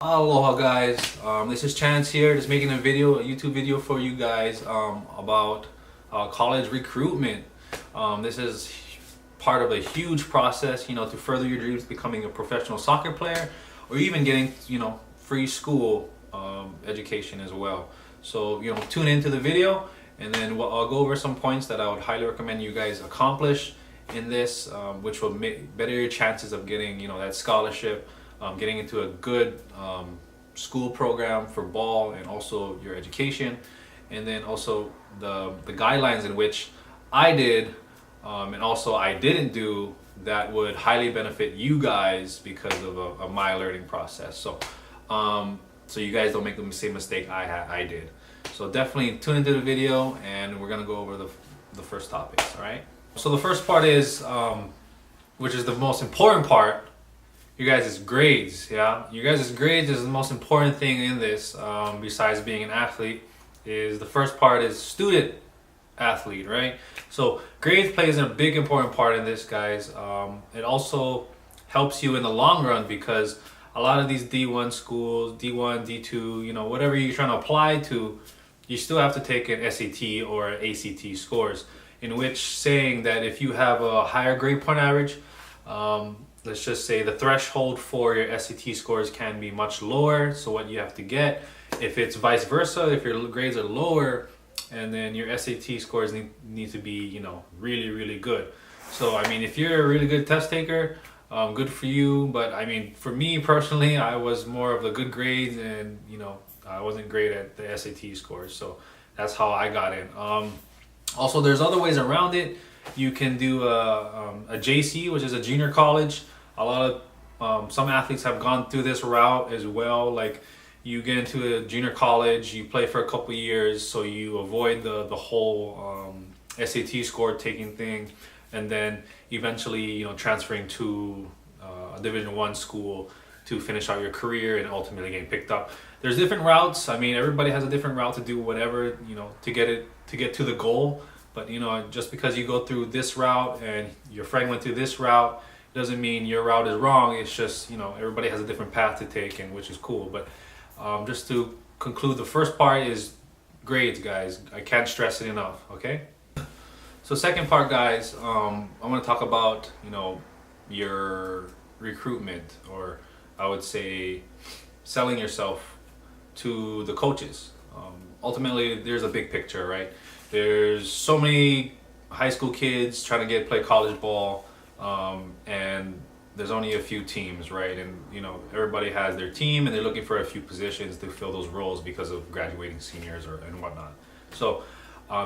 Aloha guys, this is Chance here, just making a YouTube video for you guys about college recruitment. This is part of a huge process, to further your dreams becoming a professional soccer player or even getting, free school education as well. So, tune into the video and then I'll go over some points that I would highly recommend you guys accomplish in this, which will better your chances of getting, that scholarship. Getting into a good school program for ball and also your education, and then also the guidelines in which I did and also I didn't do that would highly benefit you guys because of my learning process. So so you guys don't make the same mistake I did. So definitely tune into the video and we're gonna go over the first topics. All right, so the first part is which is the most important part, you guys' grades. You guys' grades is the most important thing in this, besides being an athlete. Is the first part is student athlete, right? So grades plays a big important part in this, guys. It also helps you in the long run because a lot of these D1 schools, D1, D2, whatever you're trying to apply to, you still have to take an SAT or ACT scores, in which saying that if you have a higher grade point average, let's just say the threshold for your SAT scores can be much lower. So what you have to get, if it's vice versa, if your grades are lower and then your SAT scores need to be, really, really good. So, I mean, if you're a really good test taker, good for you. But I mean, for me personally, I was more of the good grades and, I wasn't great at the SAT scores. So that's how I got in. Also, there's other ways around it. You can do a JC, which is a junior college. A lot of some athletes have gone through this route as well. Like, you get into a junior college, you play for a couple years, so you avoid the whole SAT score taking thing, and then eventually transferring to a Division I school to finish out your career and ultimately getting picked up. There's different routes. I mean, everybody has a different route to do whatever, to get to the goal. But just because you go through this route and your friend went through this route doesn't mean your route is wrong. It's just, everybody has a different path to take, and which is cool. But just to conclude, the first part is grades, guys. I can't stress it enough, okay? So second part, guys, I want to talk about, your recruitment, or I would say selling yourself to the coaches. Ultimately, there's a big picture, right? There's so many high school kids trying to play college ball, and there's only a few teams, right? And everybody has their team, and they're looking for a few positions to fill those roles because of graduating seniors and whatnot. So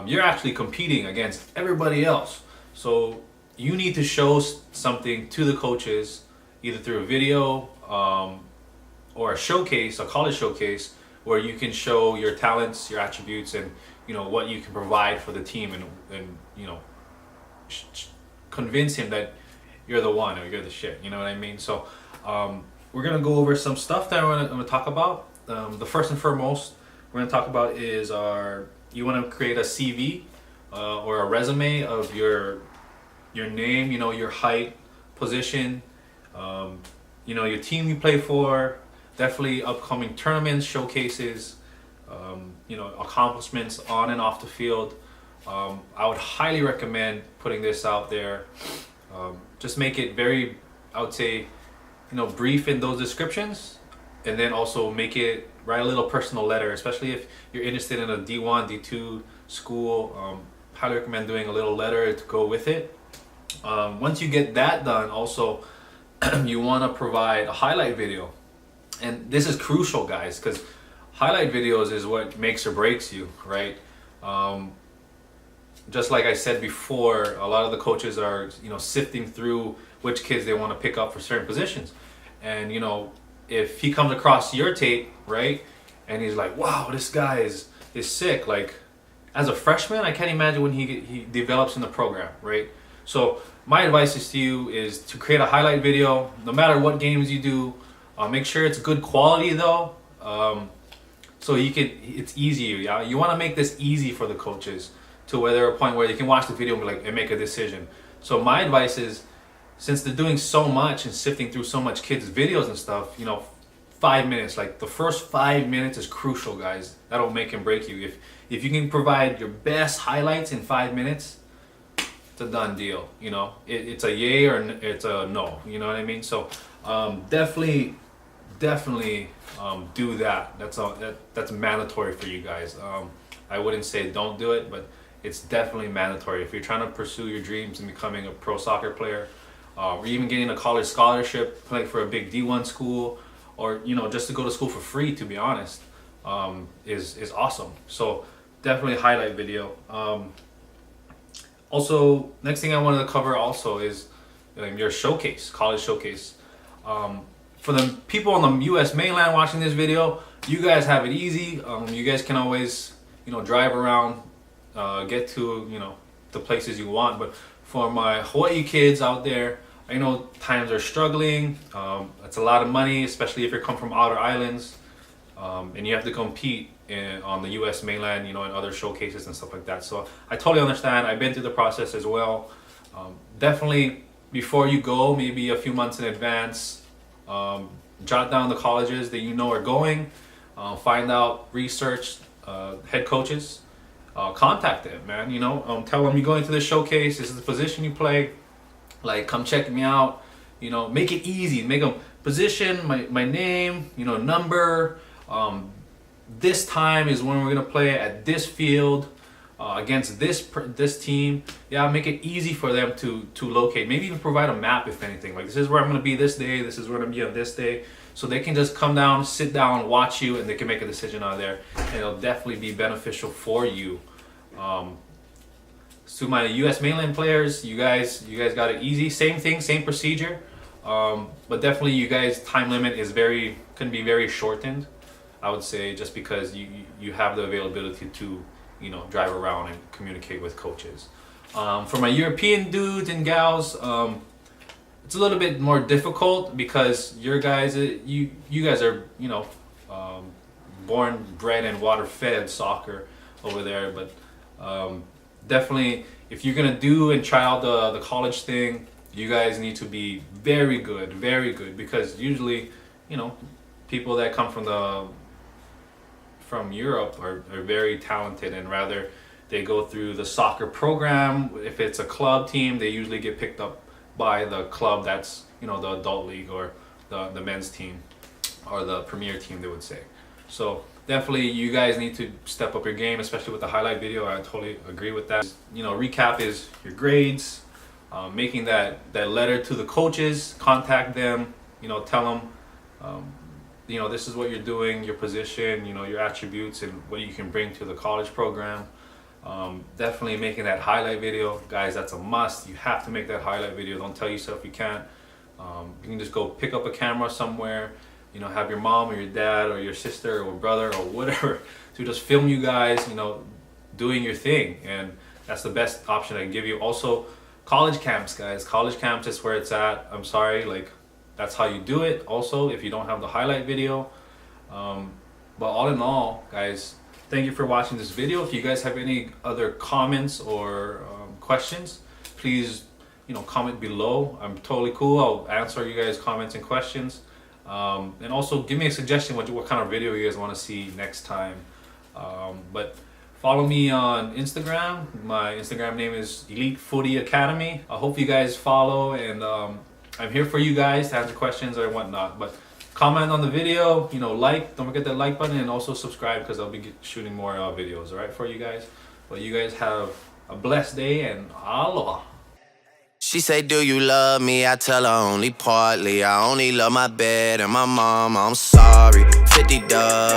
you're actually competing against everybody else. So you need to show something to the coaches, either through a video or a showcase, a college showcase, where you can show your talents, your attributes, and what you can provide for the team, and convince him that you're the one, or you're the shit. You know what I mean? So we're gonna go over some stuff that I'm gonna talk about. The first and foremost we're gonna talk about is you want to create a CV or a resume of your name, your height, position, your team you play for, definitely upcoming tournaments, showcases, accomplishments on and off the field. I would highly recommend putting this out there. Just make it very, I would say, brief in those descriptions, and then also write a little personal letter, especially if you're interested in a D1, D2 school. Highly recommend doing a little letter to go with it. Once you get that done, also you want to provide a highlight video. And this is crucial, guys, because highlight videos is what makes or breaks you, right? Just like I said before, a lot of the coaches are, sifting through which kids they want to pick up for certain positions. And, if he comes across your tape, right, and he's like, wow, this guy is sick. Like, as a freshman, I can't imagine when he develops in the program, right? So my advice to you is to create a highlight video, no matter what games you do. Make sure it's good quality, though, so it's easier. Yeah, you want to make this easy for the coaches, to where they're a point where they can watch the video and make a decision. So my advice is, since they're doing so much and sifting through so much kids' videos and stuff, 5 minutes. Like the first 5 minutes is crucial, guys. That'll make and break you. If you can provide your best highlights in 5 minutes, it's a done deal. You know, it's a yay or it's a no. You know what I mean? So definitely do that. That's mandatory for you guys. I wouldn't say don't do it, but it's definitely mandatory if you're trying to pursue your dreams and becoming a pro soccer player, or even getting a college scholarship, playing for a big D1 school, or you know, just to go to school for free, to be honest, is awesome. So definitely highlight video. Also, next thing I wanted to cover also is your showcase, college showcase. For the people on the U.S. mainland watching this video, you guys have it easy. You guys can always, you know, drive around, get to, you know, the places you want. But for my Hawaii kids out there, I know times are struggling. It's a lot of money, especially if you come from outer islands, and you have to compete on the U.S. mainland, you know, in other showcases and stuff like that. So I totally understand. I've been through the process as well. Definitely, before you go, maybe a few months in advance, jot down the colleges that you know are going, find out, research head coaches, contact them, man. You know, tell them you're going to the showcase. This is the position you play. Like, come check me out. You know, make it easy. Make them position, my name, you know, number. This time is when we're gonna play at this field against this team. Yeah, make it easy for them to locate. Maybe even provide a map, if anything. Like, this is where I'm gonna be this day. This is where I'm gonna be on this day. So they can just come down, sit down, watch you, and they can make a decision out there. And it'll definitely be beneficial for you. To my U.S. mainland players, you guys got it easy. Same thing, same procedure. But definitely, you guys' time limit can be very shortened, I would say, just because you have the availability to, you know, drive around and communicate with coaches. For my European dudes and gals, it's a little bit more difficult because you guys are, you know, born, bred, and water-fed soccer over there. But definitely, if you're gonna do and try out the college thing, you guys need to be very good, because usually, you know, people that come from Europe are very talented, and rather they go through the soccer program. If it's a club team, they usually get picked up by the club that's, you know, the adult league or the men's team or the premier team, they would say. So definitely you guys need to step up your game, especially with the highlight video. I totally agree with that. You know, recap is your grades, making that letter to the coaches, contact them, you know, tell them, you know, this is what you're doing, your position, you know, your attributes, and what you can bring to the college program. Definitely making that highlight video, guys. That's a must. You have to make that highlight video. Don't tell yourself you can't. You can just go pick up a camera somewhere, you know, have your mom or your dad or your sister or brother or whatever to just film you guys, you know, doing your thing. And that's the best option I can give you. Also, college camps, guys. College camps is where it's at. I'm sorry, like, that's how you do it. Also, if you don't have the highlight video. But all in all, guys, thank you for watching this video. If you guys have any other comments or questions, please, you know, comment below. I'm totally cool. I'll answer you guys' comments and questions. And also give me a suggestion what kind of video you guys want to see next time. But follow me on Instagram. My Instagram name is Elite Footy Academy. I hope you guys follow, and I'm here for you guys to answer questions or whatnot. But comment on the video, you know, don't forget that like button, and also subscribe, because I'll be shooting more videos, all right, for you guys. Well, you guys have a blessed day, and aloha. She say, do you love me? I tell her only partly. I only love my bed and my mom. I'm sorry. 50 dubs.